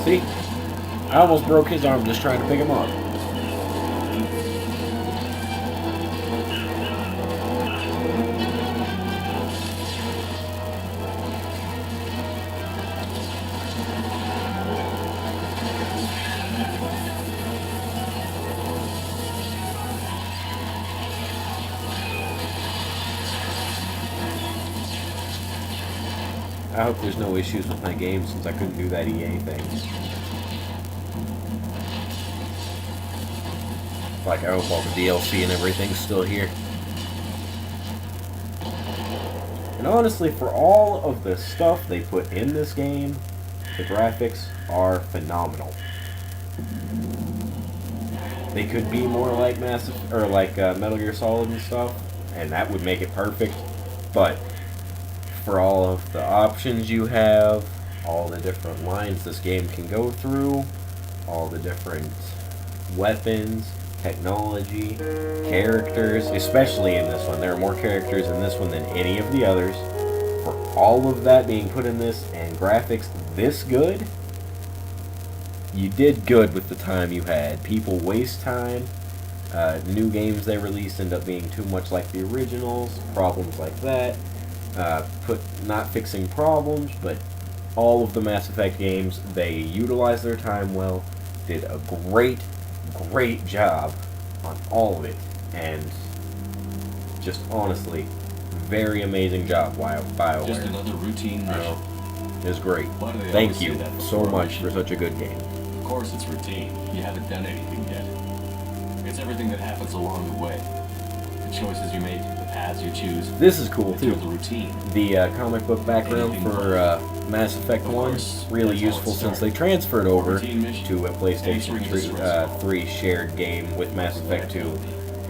See? I almost broke his arm just trying to pick him up. I hope there's no issues with my game since I couldn't do that EA thing. Like, I hope all the DLC and everything's still here. And honestly, for all of the stuff they put in this game, the graphics are phenomenal. They could be more like Metal Gear Solid and stuff, and that would make it perfect. But for all of the options you have, all the different lines this game can go through, all the different weapons, technology, characters, especially in this one. There are more characters in this one than any of the others. For all of that being put in this and graphics this good, you did good with the time you had. People waste time. New games they release end up being too much like the originals. Problems like that. Not fixing problems, but all of the Mass Effect games, they utilized their time well, did a great job on all of it, and just honestly, very amazing job by BioWare. Just another routine mission. It was great. Thank you so much for such a good game. Of course it's routine. You haven't done anything yet. It's everything that happens along the way. The choices you make, the paths you choose. This is cool too. The routine. The comic book background for Mass Effect 1 really useful since they transferred over to a PlayStation 3 shared game with Mass Effect 2.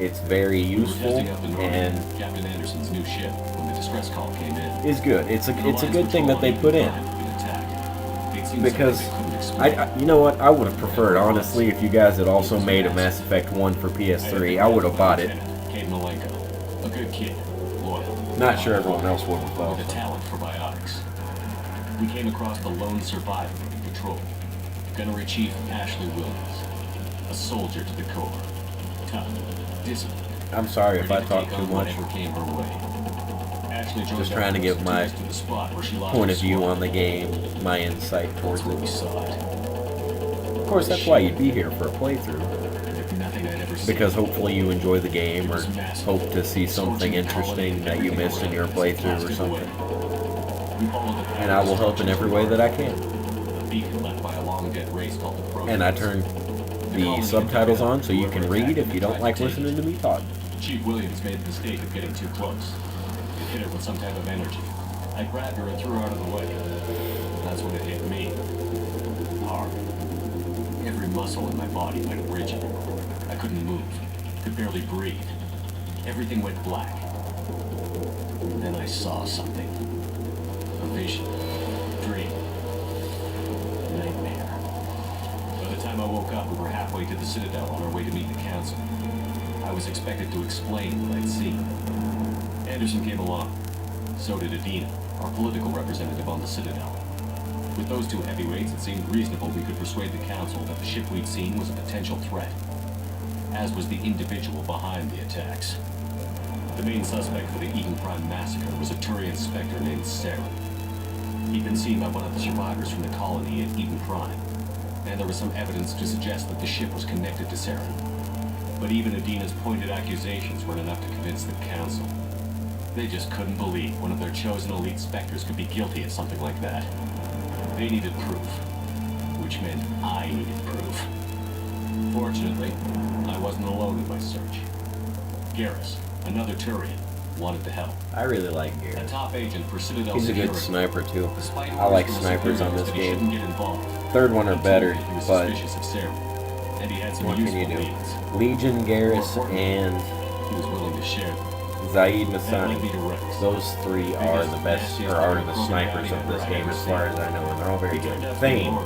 It's very useful and Captain Anderson's new ship when the distress call came in. Is good. It's a good thing that they put in because you know what, I would have preferred honestly if you guys had also made a Mass Effect 1 for PS3. I would have bought it. Kate Malenko, a good kid, loyal. Not sure everyone else would have though. With a talent for biotics. We came across the lone survivor of the patrol, Gunnery Chief Ashley Williams, a soldier to the core, tough, disciplined. I'm sorry if I talk too much. Just trying to give my point of view on the game, my insight towards it. Of course, that's why you'd be here for a playthrough. Because hopefully you enjoy the game or hope to see something interesting that you missed in your playthrough or something. And I will help in every way that I can. And I turn the subtitles on so you can read if you don't like listening to me talk. Chief Williams made the mistake of getting too close. It hit her with some type of energy. I grabbed her and threw her out of the way. That's when it hit me. Hard. Every muscle in my body went rigid. I couldn't move. Could barely breathe. Everything went black. And then I saw something. A vision. Dream. Nightmare. By the time I woke up, we were halfway to the Citadel on our way to meet the Council. I was expected to explain what I'd seen. Anderson came along. So did Adina, our political representative on the Citadel. With those two heavyweights, it seemed reasonable we could persuade the Council that the ship we'd seen was a potential threat, as was the individual behind the attacks. The main suspect for the Eden Prime massacre was a Turian Spectre named Saren. He'd been seen by one of the survivors from the colony at Eden Prime, and there was some evidence to suggest that the ship was connected to Saren. But even Adina's pointed accusations weren't enough to convince the Council. They just couldn't believe one of their chosen elite Spectres could be guilty of something like that. They needed proof, which meant I needed proof. Fortunately, I wasn't alone in my search. Garrus, another Turian, wanted to help. I really like A Garrus. top agent for Citadel He's a good Security. sniper too. Despite I like orders from snipers on superiors this that he game. shouldn't get involved. Third one are He better, told me he was but suspicious of Saren, and he had some what can useful you do? leads. Legion, Garrus, and He was willing to share them. Zaid That Masani. led me to Rex. Those three are the best, or are the snipers of this game as far as I know, and they're all very good. Thane.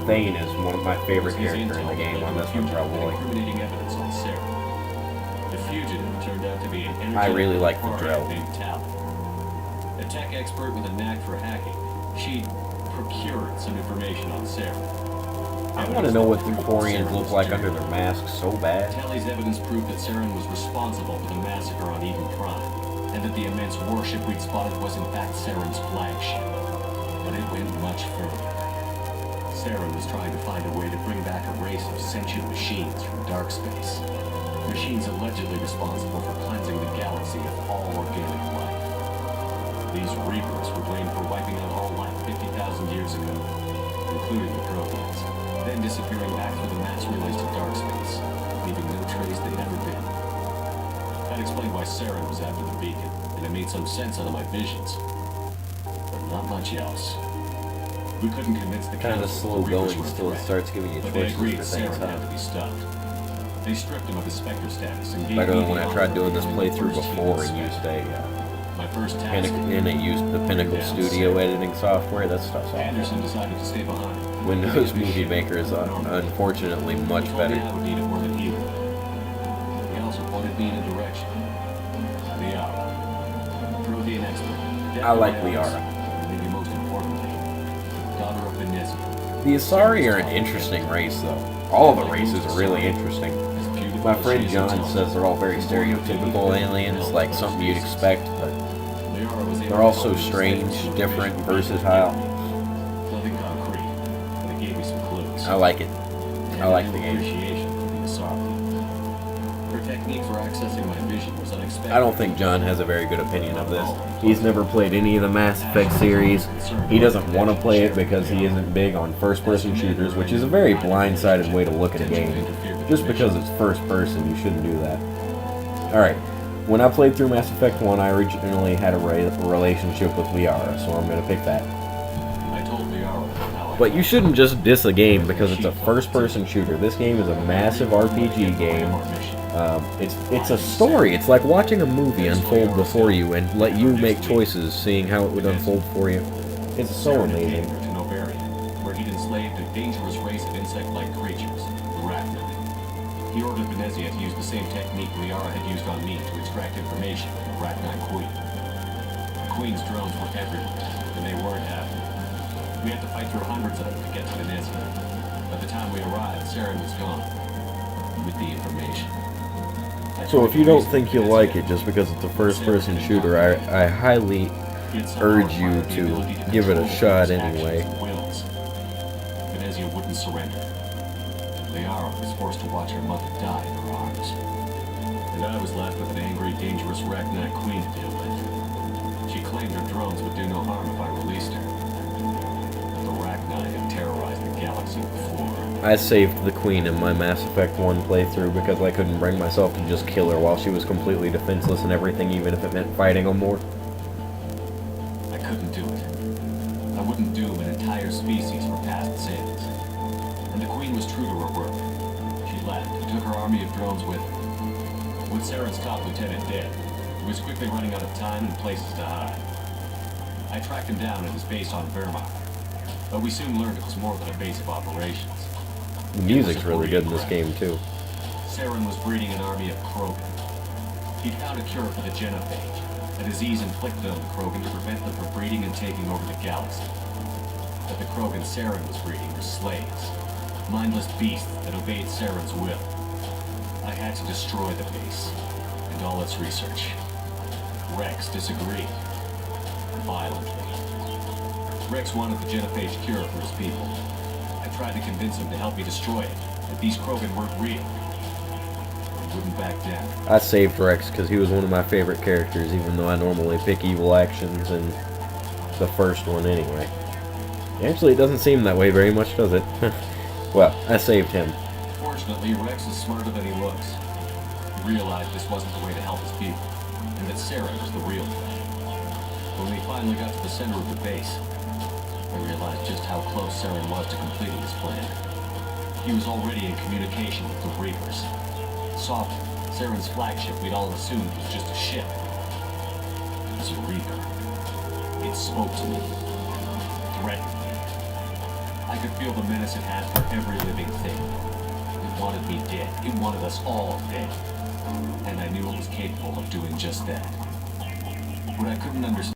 Thane is one of my favorite characters in the game on this one, probably. Incriminating evidence on Saren. The fugitive turned out to be an energetic I really like the warrior Drell. named Tal. A tech expert with a knack for hacking, she'd procured some information on Saren. I want to know what the Quarians look like under their masks so bad. Tali's evidence proved that Saren was responsible for the massacre on Eden Prime, and that the immense warship we'd spotted was in fact Saren's flagship. But it went much further. Saren was trying to find a way to bring back a race of sentient machines from dark space. Machines allegedly responsible for cleansing the galaxy of all organic life. These Reapers were blamed for wiping out all life 50,000 years ago, including the Proteans, then disappearing back through the mass relays to dark space, leaving no trace they'd ever been. That explained why Saren was after the beacon, and it made some sense out of my visions. But not much else. We couldn't convince the Kind of council slow the Reapers going were a still threat, starts giving you but they choices agreed for things, Saren had to huh? be stopped. They stripped him of his Spectre status and gave Better me than when the I honor tried of doing this being playthrough the first before human and used Spectre. a My first task. and it used the Pinnacle Studio editing software. That stuff's awful. Anderson decided to stay behind. Windows Movie Maker is unfortunately much He told me better. I would need it more than he would. He also pointed me in a direction. Liara. Prothean expert. I like Deadly Liara. and maybe most importantly, daughter of Benezia. The Asari are an interesting race, though. All the races are really interesting. As beautiful My as friend she is John herself, says they're all very stereotypical aliens, like something you'd expect, but Liara was able they're to also focus strange, information different, from versatile. Nothing concrete, but it gave me some clues. I like it. I like the game. Appreciation for the Asari. Her technique for accessing my vision was unexpected. I don't think John has a very good opinion of this. He's never played any of the Mass Effect series. He doesn't want to play it because he isn't big on first-person shooters, which is a very blindsided way to look at a game. Just because it's first-person, you shouldn't do that. Alright, when I played through Mass Effect 1, I originally had a relationship with Liara, so I'm going to pick that. I told Liara how I But you shouldn't just diss a game because it's a first-person shooter. This game is a massive RPG game. It's a story. It's like watching a movie unfold before you and let you make choices, seeing how it would unfold for you. It's so amazing. to Novaria, where he'd enslaved a dangerous race of insect-like creatures, the Rachni. He ordered Benezia to use the same technique Liara had used on me to extract information from the Rachni Queen. The Queen's drones were everywhere, and they weren't happy. We had to fight through hundreds of them to get to Benezia. By the time we arrived, Saren was gone, with the information. So if you don't think you'll like it just because it's a first-person shooter, I highly urge you to give it a shot anyway. Benezia wouldn't surrender. Liara was forced to watch her mother die in her arms. And I was left with an angry, dangerous Rachni Queen to deal with. She claimed her drones would do no harm if I released her. But the Rachni had terrorized the galaxy before. I saved the Queen in my Mass Effect 1 playthrough because I couldn't bring myself to just kill her while she was completely defenseless and everything, even if it meant fighting them more. I couldn't do it. I wouldn't doom an entire species for past sins. And the Queen was true to her word. She left and took her army of drones with her. With Saren's top lieutenant dead, he was quickly running out of time and places to hide. I tracked him down at his base on Vermar, but we soon learned it was more than a base of operations. The music's really good in this game, too. Saren was breeding an army of Krogan. He'd found a cure for the genophage, a disease inflicted on the Krogan to prevent them from breeding and taking over the galaxy. But the Krogan Saren was breeding were slaves, mindless beasts that obeyed Saren's will. I had to destroy the base, and all its research. Rex disagreed. Violently. Rex wanted the genophage cure for his people. I tried to convince him to help me destroy it, that these Krogan weren't real. He wouldn't back down. I saved Rex because he was one of my favorite characters, even though I normally pick evil actions in the first one anyway. Actually, it doesn't seem that way very much, does it? Well, I saved him. Fortunately, Rex is smarter than he looks. He realized this wasn't the way to help his people, and that Saren was the real threat. When we finally got to the center of the base, I realized just how close Saren was to completing his plan. He was already in communication with the Reapers. Sovereign, Saren's flagship we'd all assumed was just a ship. It was a Reaper. It spoke to me. Threatened me. I could feel the menace it had for every living thing. It wanted me dead. It wanted us all dead. And I knew it was capable of doing just that. What I couldn't understand